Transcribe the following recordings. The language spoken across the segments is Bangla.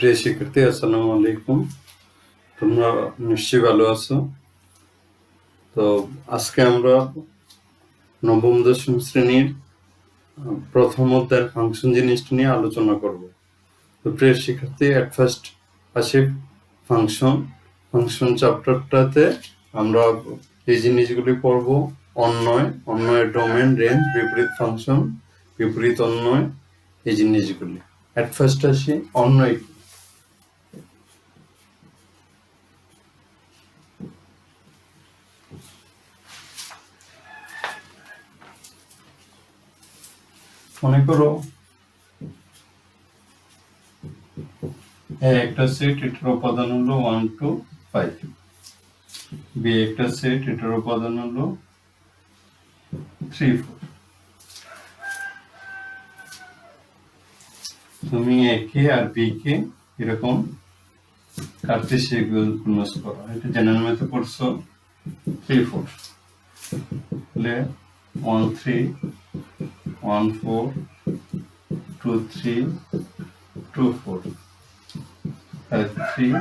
প্রিয় শিক্ষার্থী, আসসালামু আলাইকুম। তোমরা নিশ্চয়ই ভালো আছো। তো আজকে আমরা নবম দশম শ্রেণীর প্রথম অধ্যায়ের ফাংশন জিনিসটা নিয়ে আলোচনা করব। তো প্রিয় শিক্ষার্থী, এট ফার্স্ট আসি ফাংশন চ্যাপ্টারটাতে আমরা এই জিনিসগুলি পড়ব: অন্বয়, ডোমেন, রেঞ্জ, বিপরীত ফাংশন, বিপরীত অন্বয়, এই জিনিসগুলি। এট ফার্স্ট আসি অন্বয়। মনে করো একটা সেট, এটার উপাদান হলো 1 to 5। বি একটা সেট, এটার উপাদান হলো 3 4। তুমি এ কে আর বি কে এরকম কার্তেশীয় গুণজ করো। এটা জেনারেল ম্যাথে পড়ছো 3 4, তাহলে 1 3 1 4 2 3 2 4 5 3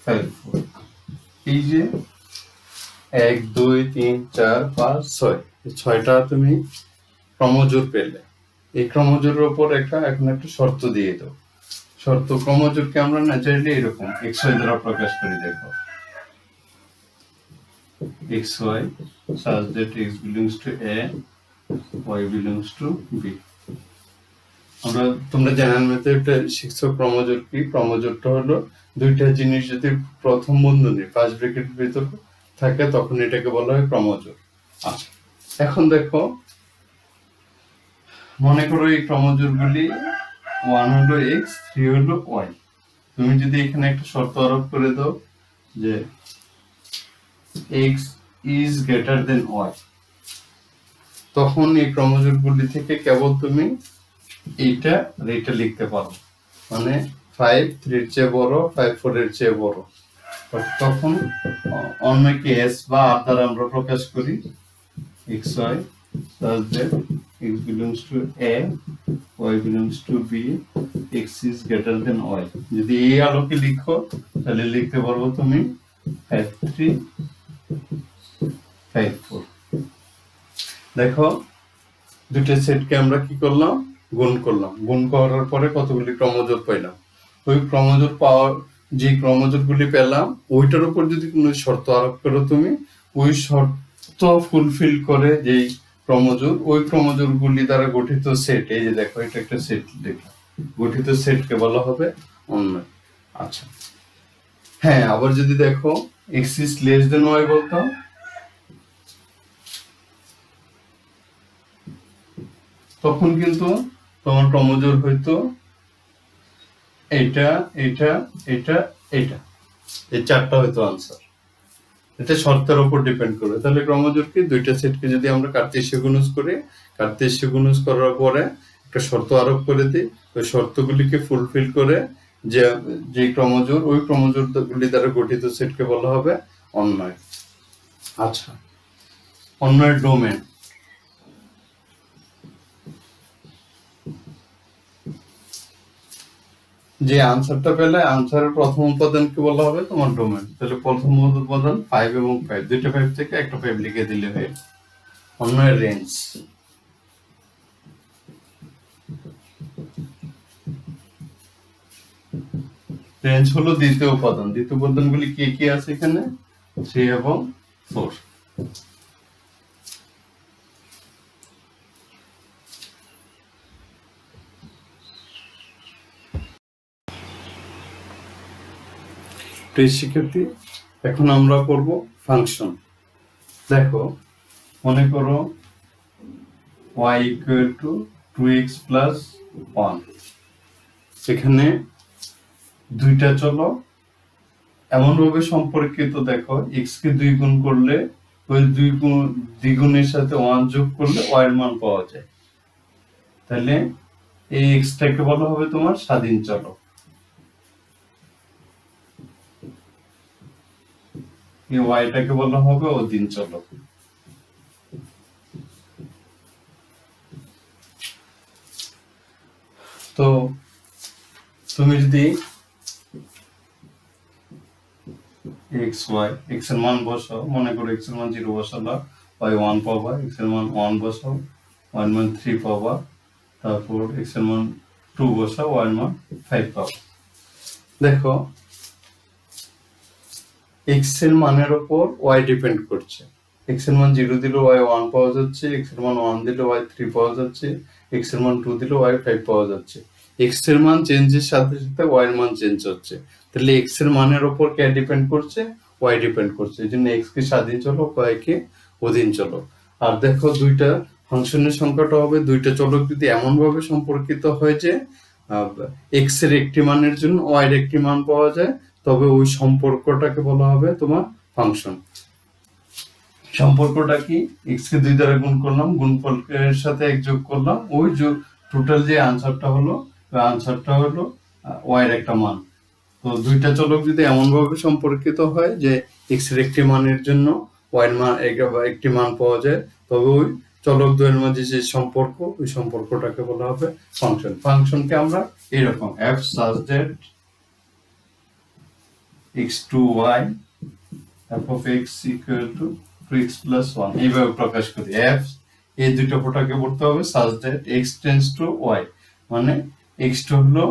5 4। এই যে 1 2 3 4 5 6, এই 6টা তুমি ক্রমজোড় পেলে। এই ক্রমজোড়ের উপর এখন একটা শর্ত দিয়ে দাও। ক্রমজোড়কে আমরা ন্যাচারালি এরকম xy দ্বারা প্রকাশ করি। দেখো, xy such that x belongs to a, y belongs to b। তোমরা জেনারেল ম্যাথে একটা শিখছো ক্রমজোড় কি। ক্রমজোড়টা হলো দুইটা জিনিস যদি প্রথম বন্ধনী ফার্স্ট ব্র্যাকেট ভিতর থাকে তখন এটাকে বলা হয় ক্রমজোড়। আচ্ছা, এখন দেখো, মনে করো এই ক্রমজোড়গুলি 1 হলো x, 3 হলো y। তুমি যদি এখানে একটা শর্ত আরোপ করে দাও যে x is greater than y, তখন এই ক্রমজোড়গুলি থেকে কেবল তুমি এইটা লিখতে পারো, মানে 5 3 এর চেয়ে বড়, 5 4 এর চেয়ে বড়। তখন অন্যকে s বা r দ্বারা আমরা প্রকাশ করি xy such that x belongs to a, y belongs to b, x is greater than y। যদি এই আলোকে লিখো তাহলে লিখতে পারবো তুমি 5 3 5 4। দেখো, দুটো সেটকে আমরা কি করলাম, গুণ করলাম। গুণ করার পরে কতগুলি ক্রমজোড় পাইলাম। ওই ক্রমজোড় পাওয়ার যে ক্রমজোড়গুলি পেলাম ওইটার উপর যদি কোনো শর্ত আরোপ করো তুমি, ওই শর্ত ফুলফিল করে যেই ক্রমজোড়, ওই ক্রমজোড়গুলি দ্বারা গঠিত সেট, এই যে দেখো এটা একটা সেট দেখলাম, গঠিত সেটকে বলা হবে অন্বয়। আচ্ছা, হ্যাঁ, আবার যদি দেখো x is less than y বলতাম, তখন কিন্তু তোমার ক্রমজোড় হইতো এটা এটা এটা এটা, এই চারটা হয়তো আনসার। এটা শর্তের উপর ডিপেন্ড করে। তাহলে ক্রমজোড়কে দুইটা সেটকে যদি আমরা কার্তেশীয় গুণজ করি, কার্তেশীয় গুণজ করার পরে একটা শর্ত আরোপ করে দিই, ওই শর্তগুলিকে ফুলফিল করে যে ক্রমজোড়, ওই ক্রমজোড়গুলি দ্বারা গঠিত সেটকে বলা হবে অন্বয়। আচ্ছা, অন্বয়ের ডোমেন। যে আনসারটা পেলে আনসারের প্রথম উপাদানকে বলা হবে তোমার ডোমেন। তাহলে প্রথম উপাদান 5 এবং 5, দুইটা 5 থেকে একটা 5 লিখে দিলে হয় অন্যের রেঞ্জ। রেঞ্জ হলো দ্বিতীয় উপাদান। দ্বিতীয় উপাদানগুলি কি কি আছে এখানে? 3 এবং 4। প্রিয় শিক্ষার্থী, এখন আমরা করব ফাংশন। দেখো, মনে করো y equal to 2x plus 1। সেখানে দুইটা চলো এমন ভাবে সম্পর্কিত। দেখো, x কে 2 গুণ করলে ওই 2 দ্বিগুণের সাথে 1 যোগ করলে y এর মান পাওয়া যায়। তাহলে এই x টাকে বলা হবে তোমার স্বাধীন চলক, এই y টাকে বলা হবে অধীন চলক। তো তুমি যদি এক্স ওয়াই এক্স এর মান বসাও, মনে করো এক্স এর মান 0 বসালা, ওয়াই 1 পাবা, এক্স এর মান 1 বসাও, ওয়াই এর মান 3 পাবা, তারপর এক্স এর মান 2 বসাও, ওয়াই এর মান 5 পাবা। দেখো এক্স এর মানের উপর ওয়াই ডিপেন্ড করছে। এক্স এর মান 0 দিলে ওয়াই 1 পাওয়া যাচ্ছে, এক্স এর মান 1 দিলে ওয়াই 3 পাওয়া যাচ্ছে, এক্স এর মান 2 দিলে ওয়াই 5 পাওয়া যাচ্ছে। এক্স এর মান চেঞ্জের সাথে সাথে ওয়াই এর মান চেঞ্জ হচ্ছে, তাহলে এক্স এর মানের উপর কে ডিপেন্ড করছে? ওয়াই ডিপেন্ড করছে। এই জন্য এক্স কে স্বাধীন চলো, ওয়াই কে অধীন চলো। আর দেখো দুইটা ফাংশনের সংখ্যাটা হবে, দুইটা চলক যদি এমন ভাবে সম্পর্কিত হয় যে এক্স এর একটি মানের জন্য ওয়াই এর একটি মান পাওয়া যায়, তবে ওই সম্পর্কটাকে বলা হবে তোমার ফাংশন। সম্পর্কটা কি? এক্স কে 2 দ্বারা গুণ করলাম, গুণফলের সাথে 1 যোগ করলাম, ওই যোগ টোটাল যে আনসারটা হলো, ওই আনসারটা হলো ওয়াই এর একটা মান। তো দুইটা চলক যদি এমন ভাবে সম্পর্কিত হয় যে এক্স এর একটি মানের জন্য ওয়াই এর মান একটি মান পাওয়া যায়, তবে ওই চলক দ্বয়ের মাঝে যে সম্পর্ক, ওই সম্পর্কটাকে বলা হবে ফাংশন। ফাংশনকে আমরা এরকম f such that x to y f of x equal to 2x plus 1 এইভাবে প্রকাশ করি। f এই দুটো ফোটাকে পড়তে হবে such that x tends to y, মানে x টা হলো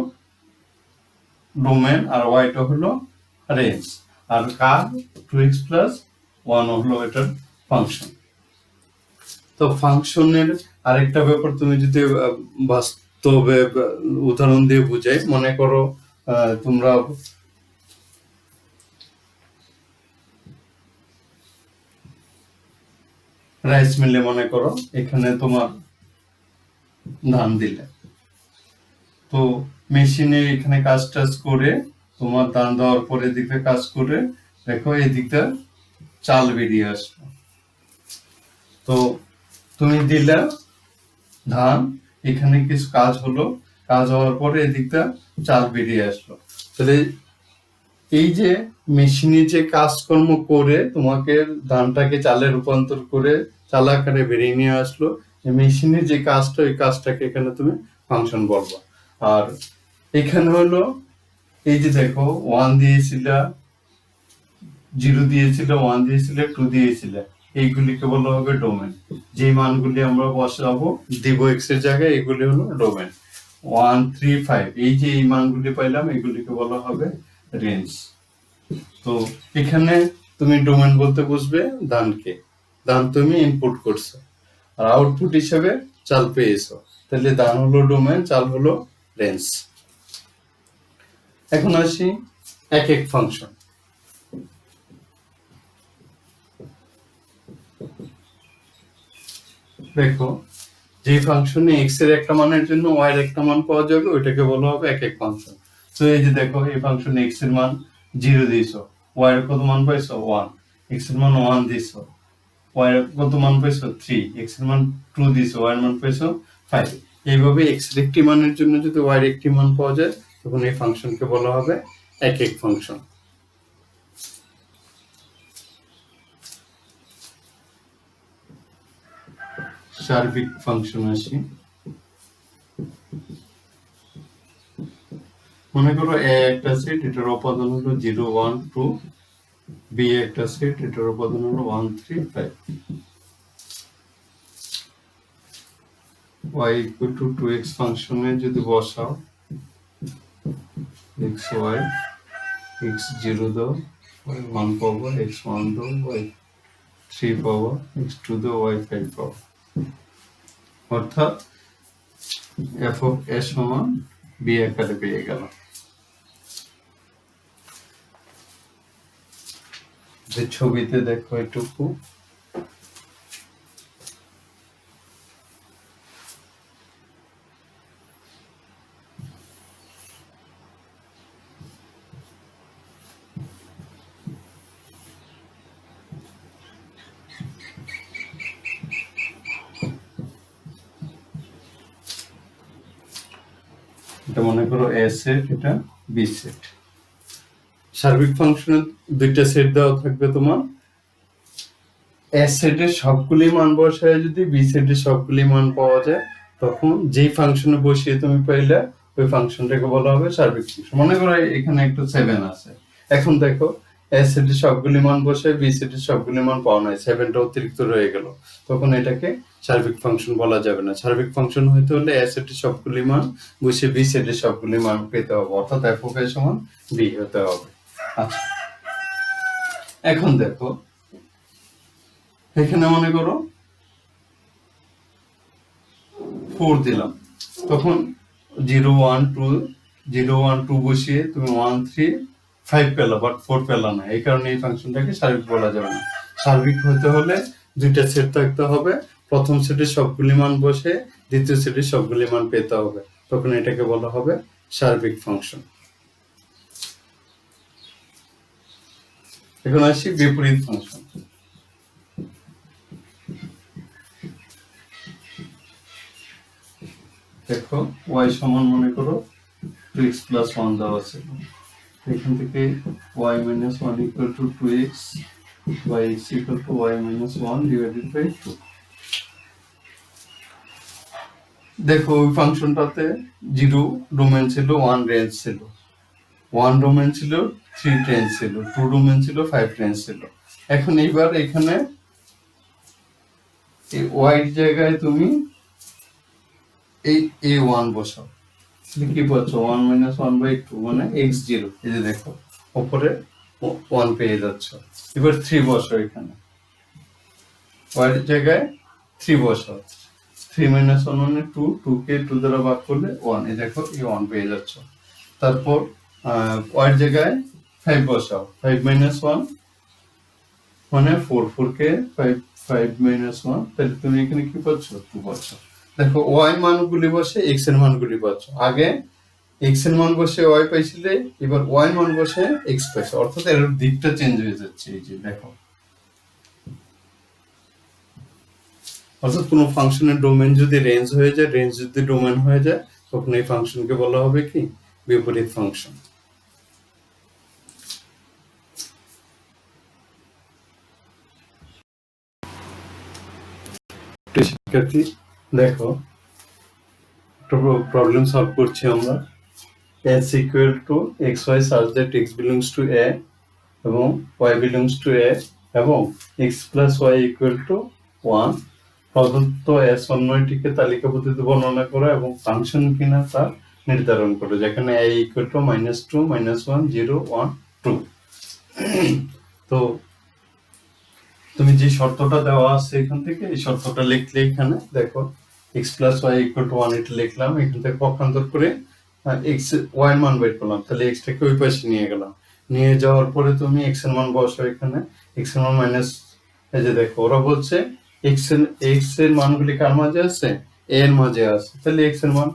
ডোমেন আর y টা হলো রেঞ্জ, আর কার 2x plus 1 হলো এটার ফাংশন। তো ফাংশনের আরেকটা ব্যাপার তুমি যদি বাস্তবে উদাহরণ দিয়ে বুঝাই, মনে করো তোমরা রাইস মিলে মনে করো এখানে তোমার ধান দিলে, তো মেশিনে এখানে কাজ টাজ করে তোমার ধান দেওয়ার পরে এদিকে কাজ করে দেখো এদিকটা চাল বেরিয়ে আসলো। তো তুমি দিলা ধান, এখানে কিছু কাজ হলো, কাজ হওয়ার পরে এদিকটা চাল বেরিয়ে আসলো। তাহলে এই যে মেশিনে যে কাজকর্ম করে তোমাকে ধানটাকে চালে রূপান্তর করে চাল আকারে বেরিয়ে নিয়ে আসলো, মেশিনের যে কাজটা, ওই কাজটাকে এখানে তুমি ফাংশন বলবা। আর এখানে হলো এই যে দেখো 1 দিয়েছিল, 0 দিয়েছিল, 1 দিয়েছিল, 2 দিয়েছিল, এইগুলিকে বলা হবে ডোমেন। যে মানগুলি আমরা বসাবো দিব এক্স এর জায়গায়, এগুলি হলো ডোমেন। 1 3 5 এই যে এই মানগুলি পাইলাম, এগুলিকে বলা হবে রেঞ্জ। তো এখানে তুমি ডোমেন বলতে বুঝবে ধানকে, ধান তুমি ইনপুট করছো আর আউটপুট হিসেবে চাল পেয়েছো, তাহলে ধান হলো ডোমেন, চাল হলো রেঞ্জ। এখন আসি এক এক ফাংশন। দেখো যে ফাংশনে এক্স এর একটা মানের জন্য ওয়াই এর একটা মান পাওয়া যাবে, ওইটাকে বলা হবে এক এক ফাংশন। তো এই যে দেখো এই ফাংশনে এক্স এর মান 0 দিয়েছো, ওয়াই এর কত মান পাইছো 1, এক্স এর মান 1 দিয়েছো, ওয়াই এর কত মান পাইছো 3, এক্স এর মান 2 দিয়েছো, ওয়াই এর মান পাইছো 5। এইভাবে এক্স এর একটি মানের জন্য যদি ওয়াই এর একটি মান পাওয়া যায়, তখন এই ফাংশনকে বলা হবে এক এক ফাংশন। সার্বিক ফাংশন আসি। মনে করো এ একটা সেট, এটার উপাদান হলো 0 1 2, বি একটা সেট, এটার উপাদান হলো 1 3 5, y equal to 2x ফাংশনে যদি বসাও, x y x 0 দাও, y 1 পাবো, x 1 দাও, y 3 পাবো, x 2 দাও, y 5 পাবো। অর্থাৎ f of a সমান b আকারে পেয়ে গেল। যে ছবিতে দেখো এটুকু, এটা মনে করো এ সেট, এটা বি সেট। সার্বিক ফাংশনের দুইটা সেট দেওয়া থাকবে তোমার, এ সেটের সবগুলি মান বসায় যদি বি সেটের সবগুলি মান পাওয়া যায়, তখন যেই ফাংশনে বসিয়ে তুমি পাইলে ওই ফাংশনটাকে বলা হবে সার্বিক ফাংশন। মনে করো এখানে একটা 7 আছে, এখন দেখো এ সেটের সবগুলি মান বসে বি সেটের সবগুলি মান পাওয়া নাই, 7টা অতিরিক্ত রয়ে গেল, তখন এটাকে সার্বিক ফাংশন বলা যাবে না। সার্বিক ফাংশন হইতে হলে এ সেটের সবগুলি মান বসে বি সেটের সবগুলি মান পেতে হবে, অর্থাৎ এফ অফ এ সমান বি হতে হবে। আচ্ছা, এখন দেখো এখানে মনে করো 4 দিলাম, তখন 0 1 2 0 1 2 বসিয়ে তুমি 1 3 5 পেলা, বাট 4 পেলা না, এই কারণে এই ফাংশনটাকে সার্বিক বলা যাবে না। সার্বিক হতে হলে দুইটা সেট থাকতে হবে, প্রথম সেটের সবগুলি মান বসে দ্বিতীয় সেটের সবগুলি মান পেতে হবে, তখন এটাকে বলা হবে সার্বিক ফাংশন। এখন আসি বিপরীত ফাংশন। দেখো y সমান মনে করো 2x plus 1 দেওয়া আছে, এখান থেকে y minus 1 equal to 2x, y is equal to y minus 1 divided by 2। দেখো ওই ফাংশনটাতে 0 ডোমেন ছিল, 1 রেঞ্জ ছিল, 1 ডোমেন ছিল, 3 রেঞ্জ ছিল, 2 ডোমেন ছিল, 5 রেঞ্জ ছিল। এখন এইবার এখানে এই y এর জায়গায় তুমি এই a1 বসাও, কি পাচ্ছ 1 minus 1 by 2 মানে x0, এই যে দেখো উপরে 1 পেয়ে যাচ্ছ। এবার 3 বসাও এখানে, y এর জায়গায় 3 বসাও, 3 minus 1 মানে 2, 2 কে 2 দ্বারা ভাগ করলে 1, এই দেখো এই 1 পেয়ে যাচ্ছ। তারপর y এর জায়গায় 5 বসাও, 5 minus 1 মানে 4, 4 কে 5 minus 1, তাহলে তুমি এখানে কি পাচ্ছ 2 পাচ্ছ। দেখো y মানগুলি বসে x এর মানগুলি পাচ্ছ, আগে x এর মান বসে y পাইছিলে, এবার y মান বসে x পাইছো, অর্থাৎ এর দিকটা চেঞ্জ হয়ে যাচ্ছে। এই যে দেখো, অর্থাৎ কোনো ফাংশনের ডোমেন যদি রেঞ্জ হয়ে যায়, রেঞ্জ যদি ডোমেন হয়ে যায়, তখন এই ফাংশনকে বলা হবে কি বিপরীত ফাংশন। শিক্ষার্থী দেখো একটা প্রবলেম সলভ করছি আমরা। s equal to xy such that x belongs to a এবং y belongs to a এবং x plus y equal to 1, প্রদত্ত s অন্যটিকে তালিকা পদ্ধতিতে বর্ণনা করো এবং ফাংশন কিনা তা নির্ধারণ করো, যেখানে a equal to -2 -1 0 1 2। তো তুমি যে শর্তটা দেওয়া আছে এখান থেকে এই শর্তটা লিখলে এখানে দেখো x plus y equal to 1 এটা লিখলাম, এখান থেকে পক্ষান্তর করে x y এর মান বের করলাম, তাহলে x টাকে ওই পাশে নিয়ে গেলাম, নিয়ে যাওয়ার পরে তুমি x এর মান বসাও এখানে, x এর মান মাইনাস, এই যে দেখো ওরা বলছে x এর মানগুলি কার মাঝে আছে a এর মাঝে আছে, তাহলে x এর মান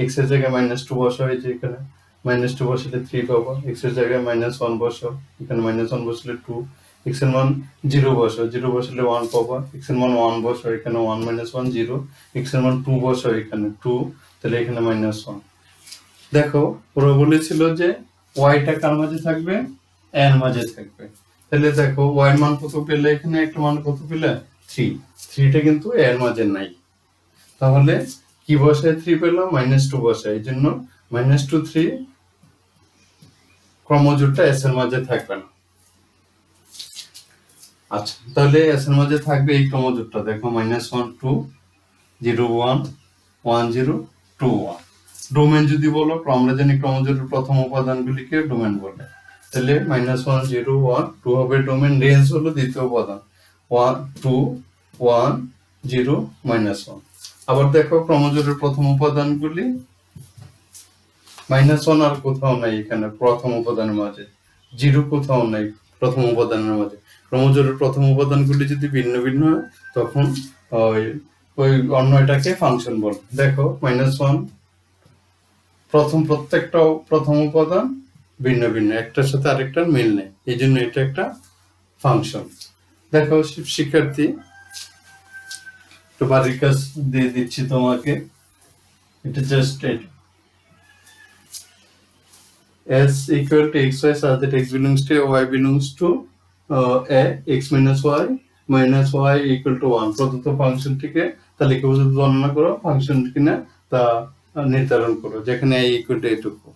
x এর জায়গায় -2 বসাও, এই যে এখানে -2 বসালে 3 পাবো, x এর জায়গায় -1 বসাও, এখানে -1 বসালে 2, x এর মান 0 বসাও, 0 বসালে 1 পাবো, x এর মান 1 বসাও, এখানে 1 -1 0, x এর মান 2 বসাও, এখানে 2, তাহলে এখানে -1। দেখো ওরা বলেছিল যে y টা কার মাঝে থাকবে a এর মাঝে থাকবে, তাহলে দেখো y এর মান কত পেলে, এখানে একটা মান কত পেলে 3, 3টা কিন্তু a এর মাঝে নাই, তাহলে কি বসায় 3 পেলাম -2 বসায়, এই জন্য -2 3 ক্রমজোড়টা s এর মাঝে থাকবে না। আচ্ছা, তাহলে s এর মাঝে থাকবে এই ক্রমজোড়টা, দেখো -1 2 0 1 1 0 2 1। ডোমেন যদি বলো, আমরা জানি ক্রমজোড়ের প্রথম উপাদানগুলিকে ডোমেন বলে, তাহলে -1 0 1 2 হবে ডোমেন, রেঞ্জ হলো দ্বিতীয় উপাদান 1 2 1 0 -1। আবার দেখো ক্রমজোড়ের প্রথম উপাদানগুলি -1 আর কোথাও নাই, এখানে প্রথম উপাদানের মাঝে 0 কোথাও নাই প্রথম উপাদানের মাঝে। ক্রমজোড়ের প্রথম উপাদানগুলি যদি ভিন্ন ভিন্ন হয়, তখন ওই অন্য এটাকে ফাংশন বলে। দেখো -1 প্রত্যেকটা প্রথম উপাদান ভিন্ন ভিন্ন, একটার সাথে আরেকটার মিল নেই, এই জন্য এটা একটা ফাংশন। দেখো শিক্ষার্থী একটু বাড়ির কাজ দিয়ে দিচ্ছি তোমাকে, এটা জাস্ট এটা s equal to xy such that x belongs to a, y belongs to a, x minus y equal to 1 প্রদত্ত ফাংশনটিকে তালিকা পদ্ধতিতে বর্ণনা করো, ফাংশন কিনা তা নির্ধারণ করো, যেখানে i ইকুয়াল টু এটুকু।